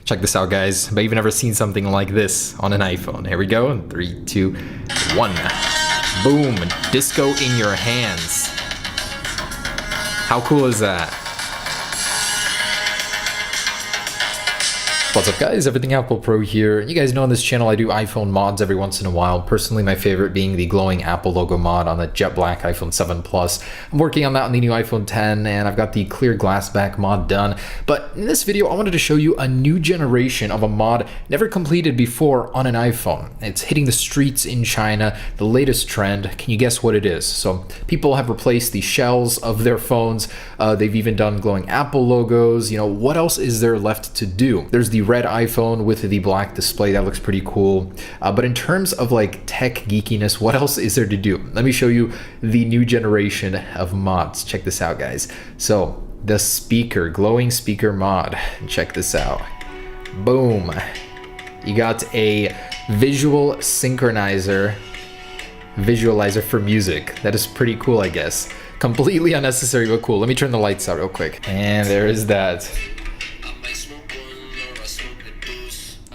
Check this out, guys. But you've never seen something like this on an iPhone. Here we go. 3, 2, 1. Boom. Disco in your hands. How cool is that? What's up, guys? Everything Apple Pro here. You guys know on this channel I do iPhone mods every once in a while. Personally, my favorite being the glowing Apple logo mod on the jet black iPhone 7 Plus. I'm working on that on the new iPhone 10, and I've got the clear glass back mod done. But in this video, I wanted to show you a new generation of a mod never completed before on an iPhone. It's hitting the streets in China, the latest trend. Can you guess what it is? So people have replaced the shells of their phones. They've even done glowing Apple logos. You know, what else is there left to do? There's the red iPhone with the black display. That looks pretty cool. But in terms of like tech geekiness, what else is there to do? Let me show you the new generation of mods. Check this out, guys. So the speaker, glowing speaker mod. Check this out. Boom. You got a visual synchronizer visualizer for music. That is pretty cool, I guess. Completely unnecessary, but cool. Let me turn the lights out real quick. And there is that.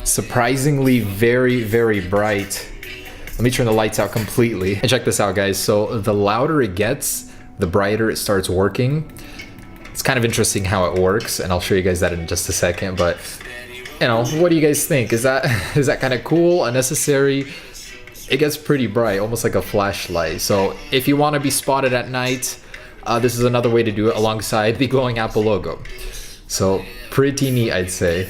Surprisingly very, very bright. Let me turn the lights out completely. And check this out, guys. So the louder it gets, the brighter it starts working. It's kind of interesting how it works, and I'll show you guys that in just a second. But you know, what do you guys think? Is that kind of cool, unnecessary? It gets pretty bright, almost like a flashlight. So if you want to be spotted at night, this is another way to do it alongside the glowing Apple logo. So pretty neat, I'd say.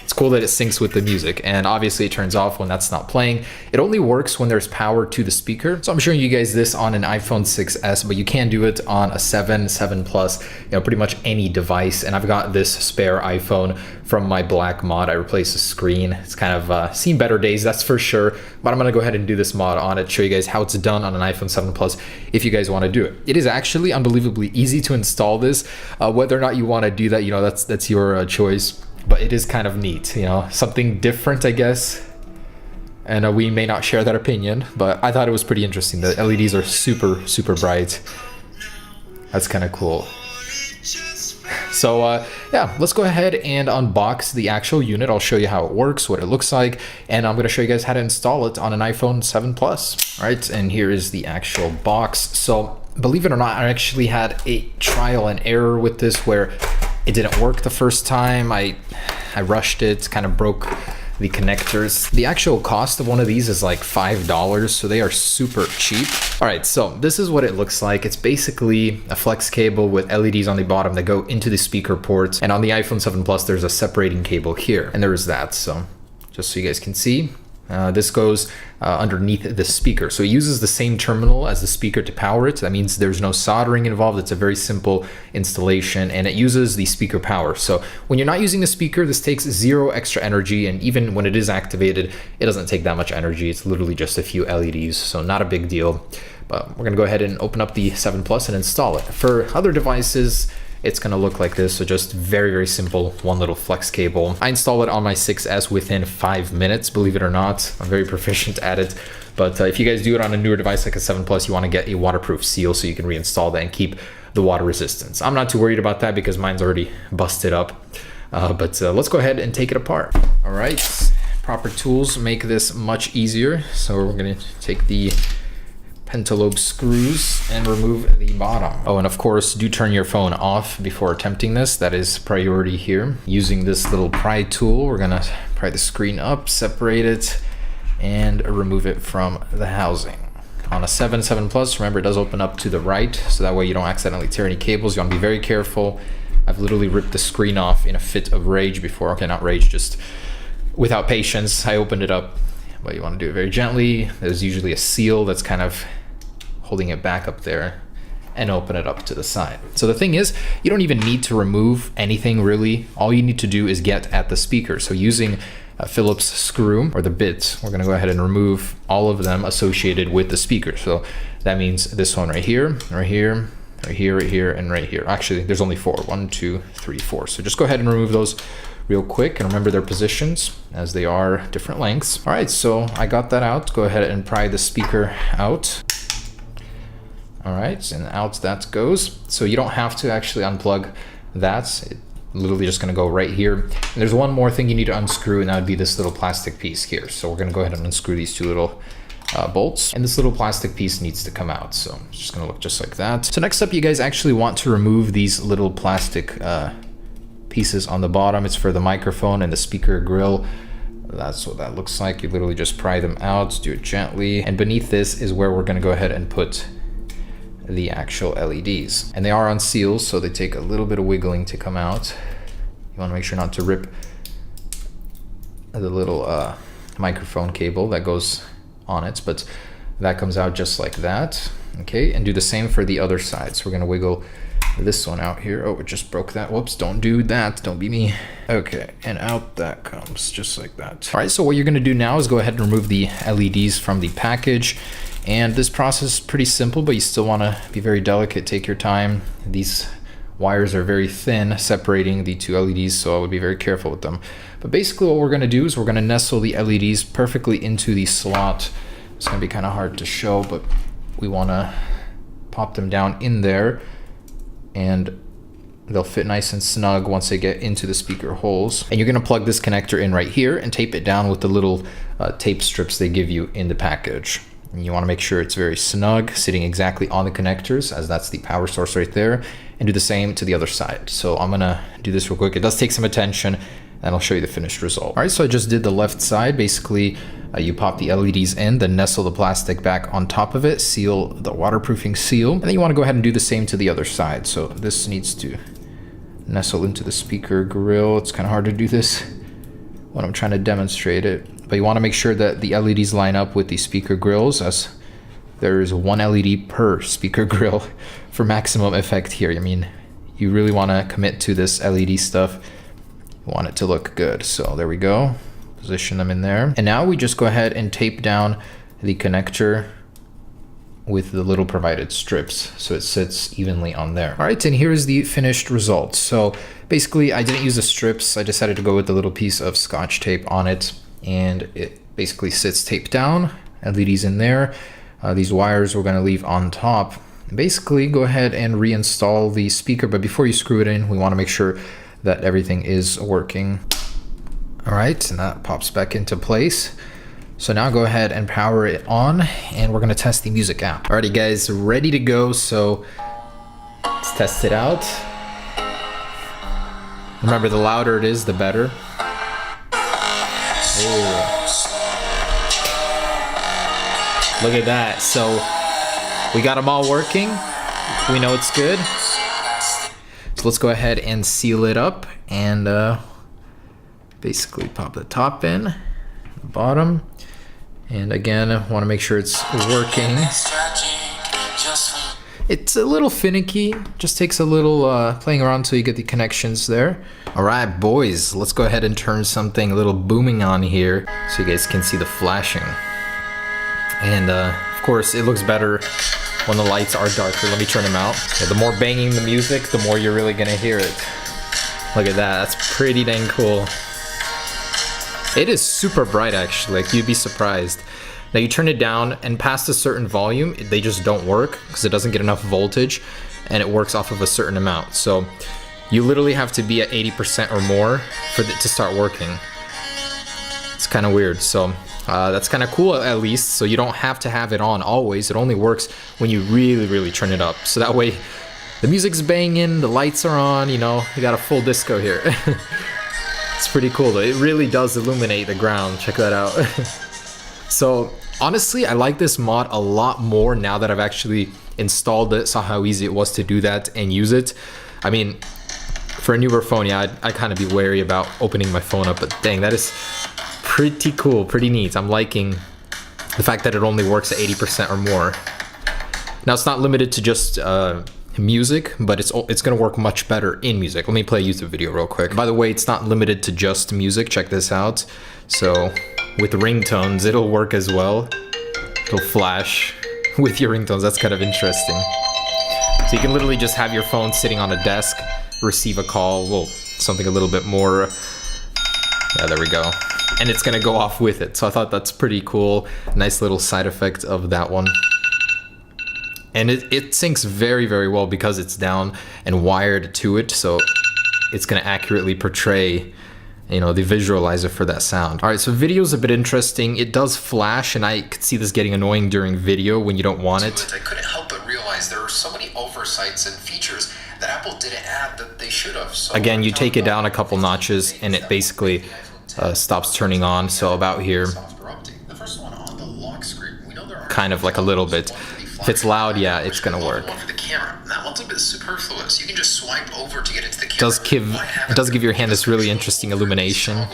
It's cool that it syncs with the music, and obviously it turns off when that's not playing. It only works when there's power to the speaker. So I'm showing you guys this on an iPhone 6s, but you can do it on a 7 Plus, you know, pretty much any device. And I've got this spare iPhone from my black mod. I replaced the screen. It's kind of seen better days, that's for sure. But I'm gonna go ahead and do this mod on it, show you guys how it's done on an iPhone 7 Plus if you guys wanna do it. It is actually unbelievably easy to install this. Whether or not you wanna do that, you know, that's your choice. But it is kind of neat, you know, something different, I guess. And we may not share that opinion, but I thought it was pretty interesting. The LEDs are super, super bright. That's kind of cool. So yeah, let's go ahead and unbox the actual unit. I'll show you how it works, what it looks like, and I'm gonna show you guys how to install it on an iPhone 7 Plus. All right, and here is the actual box. So believe it or not, I actually had a trial and error with this where it didn't work the first time. I rushed it, kind of broke the connectors. The actual cost of one of these is like $5, so they are super cheap. All right, so this is what it looks like. It's basically a flex cable with LEDs on the bottom that go into the speaker ports. And on the iPhone 7 Plus, there's a separating cable here, and there is that. So just so you guys can see, this goes underneath the speaker. So it uses the same terminal as the speaker to power it. That means there's no soldering involved. It's a very simple installation, and it uses the speaker power. So when you're not using the speaker, this takes 0 extra energy, and even when it is activated, it doesn't take that much energy. It's literally just a few LEDs, so not a big deal. But we're gonna go ahead and open up the 7 Plus and install it. For other devices, it's gonna look like this. So just very, very simple, one little flex cable. I installed it on my 6S within 5 minutes, believe it or not. I'm very proficient at it. But if you guys do it on a newer device like a 7 Plus, you wanna get a waterproof seal so you can reinstall that and keep the water resistance. I'm not too worried about that because mine's already busted up. But let's go ahead and take it apart. All right, proper tools make this much easier. So we're gonna take the pentalobe screws and remove the bottom. Oh, and of course, do turn your phone off before attempting this. That is priority here. Using this little pry tool, we're gonna pry the screen up, separate it, and remove it from the housing. On a 7 Plus, remember, it does open up to the right, so that way you don't accidentally tear any cables. You wanna be very careful. I've literally ripped the screen off in a fit of rage before. Okay, not rage, just without patience. I opened it up, but you wanna do it very gently. There's usually a seal that's kind of holding it back up there, and open it up to the side. So the thing is, you don't even need to remove anything really. All you need to do is get at the speaker. So using a Phillips screw or the bits, we're gonna go ahead and remove all of them associated with the speaker. So that means this one right here, right here, right here, right here, and right here. Actually, there's only 4. 1, 2, 3, 4. So just go ahead and remove those real quick and remember their positions as they are different lengths. All right, so I got that out. Go ahead and pry the speaker out. All right, and out that goes. So you don't have to actually unplug that. literally just gonna go right here. And there's one more thing you need to unscrew, and that would be this little plastic piece here. So we're gonna go ahead and unscrew these two little bolts, and this little plastic piece needs to come out. So it's just gonna look just like that. So next up, you guys actually want to remove these little plastic pieces on the bottom. It's for the microphone and the speaker grill. That's what that looks like. You literally just pry them out, do it gently. And beneath this is where we're gonna go ahead and put the actual LEDs. And they are on seals, so they take a little bit of wiggling to come out. You wanna make sure not to rip the little microphone cable that goes on it, but that comes out just like that. Okay, and do the same for the other side. So we're gonna wiggle this one out here. Oh, it just broke that. Whoops, don't do that. Don't be me. Okay, and out that comes just like that. All right, so what you're gonna do now is go ahead and remove the LEDs from the package. And this process is pretty simple, but you still wanna be very delicate, take your time. These wires are very thin, separating the two LEDs, so I would be very careful with them. But basically what we're gonna do is we're gonna nestle the LEDs perfectly into the slot. It's gonna be kind of hard to show, but we wanna pop them down in there, and they'll fit nice and snug once they get into the speaker holes. And you're gonna plug this connector in right here and tape it down with the little tape strips they give you in the package. And you wanna make sure it's very snug, sitting exactly on the connectors, as that's the power source right there, and do the same to the other side. So I'm gonna do this real quick. It does take some attention, and I'll show you the finished result. All right, so I just did the left side. Basically, you pop the LEDs in, then nestle the plastic back on top of it, seal the waterproofing seal, and then you wanna go ahead and do the same to the other side. So this needs to nestle into the speaker grill. It's kind of hard to do this when I'm trying to demonstrate it, but you wanna make sure that the LEDs line up with the speaker grills, as there's one LED per speaker grill for maximum effect here. I mean, you really wanna commit to this LED stuff. You want it to look good. So there we go. Position them in there. And now we just go ahead and tape down the connector with the little provided strips so it sits evenly on there. All right, and here's the finished result. So basically I didn't use the strips. I decided to go with the little piece of Scotch tape on it, and it basically sits taped down, LEDs in there. These wires we're gonna leave on top. Basically go ahead and reinstall the speaker, but before you screw it in, we wanna make sure that everything is working. All right, and that pops back into place. So now go ahead and power it on, and we're gonna test the music app. Alrighty guys, ready to go, so let's test it out. Remember, the louder it is, the better. Ooh. Look at that. So we got them all working. We know it's good. So let's go ahead and seal it up, and basically pop the top in, the bottom, and again, I want to make sure it's working. It's a little finicky, just takes a little playing around until you get the connections there. All right, boys, let's go ahead and turn something a little booming on here so you guys can see the flashing. And of course, it looks better when the lights are darker. Let me turn them out. Yeah, the more banging the music, the more you're really gonna hear it. Look at that, that's pretty dang cool. It is super bright actually, like you'd be surprised. Now you turn it down, and past a certain volume, they just don't work because it doesn't get enough voltage, and it works off of a certain amount. So you literally have to be at 80% or more for it to start working. It's kind of weird. So that's kind of cool at least. So you don't have to have it on always. It only works when you really, really turn it up. So that way the music's banging, the lights are on, you know, you got a full disco here. It's pretty cool though. It really does illuminate the ground. Check that out. So honestly, I like this mod a lot more now that I've actually installed it, saw how easy it was to do that and use it. I mean, for a newer phone, yeah, I'd kind of be wary about opening my phone up, but dang, that is pretty cool, pretty neat. I'm liking the fact that it only works at 80% or more. Now it's not limited to just music, but it's gonna work much better in music. Let me play a YouTube video real quick. By the way, it's not limited to just music. Check this out. So with ringtones, it'll work as well. It'll flash with your ringtones. That's kind of interesting. So you can literally just have your phone sitting on a desk, receive a call, well, something a little bit more, yeah, there we go. And it's gonna go off with it. So I thought that's pretty cool. Nice little side effect of that one. And it syncs very, very well because it's down and wired to it. So it's going to accurately portray, you know, the visualizer for that sound. All right, so video is a bit interesting. It does flash, and I could see this getting annoying during video when you don't want it. I couldn't help but realize there are so many oversights and features that Apple didn't add that they should have. So again, you take it down a couple notches, and it basically stops turning on. So about here, the first one on the lock screen, we know there are kind of like a little bit. If it's loud, yeah, it's gonna work. For the camera. That one's a bit superfluous. You can just swipe over to get into the camera. It does give your hand this really interesting illumination.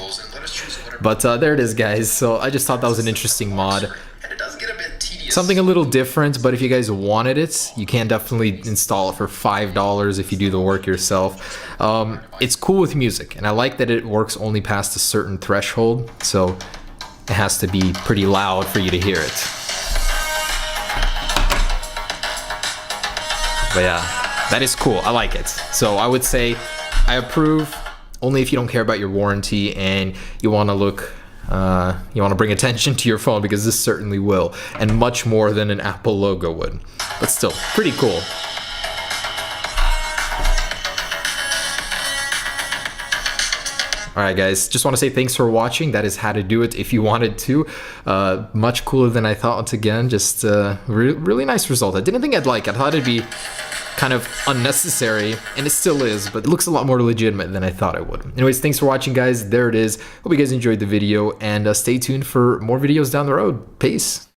But there it is, guys. So I just thought that was an interesting mod. And it does get a bit tedious. Something a little different, but if you guys wanted it, you can definitely install it for $5 if you do the work yourself. It's cool with music, and I like that it works only past a certain threshold, so it has to be pretty loud for you to hear it. But yeah, that is cool. I like it. So I would say I approve, only if you don't care about your warranty and you want to look, you want to bring attention to your phone, because this certainly will, and much more than an Apple logo would. But still, pretty cool. Alright guys, just want to say thanks for watching. That is how to do it if you wanted to. Much cooler than I thought. Once again, just really nice result. I didn't think I'd like it. I thought it'd be kind of unnecessary, and it still is, but it looks a lot more legitimate than I thought it would. Anyways, thanks for watching, guys. There it is. Hope you guys enjoyed the video, and stay tuned for more videos down the road. Peace.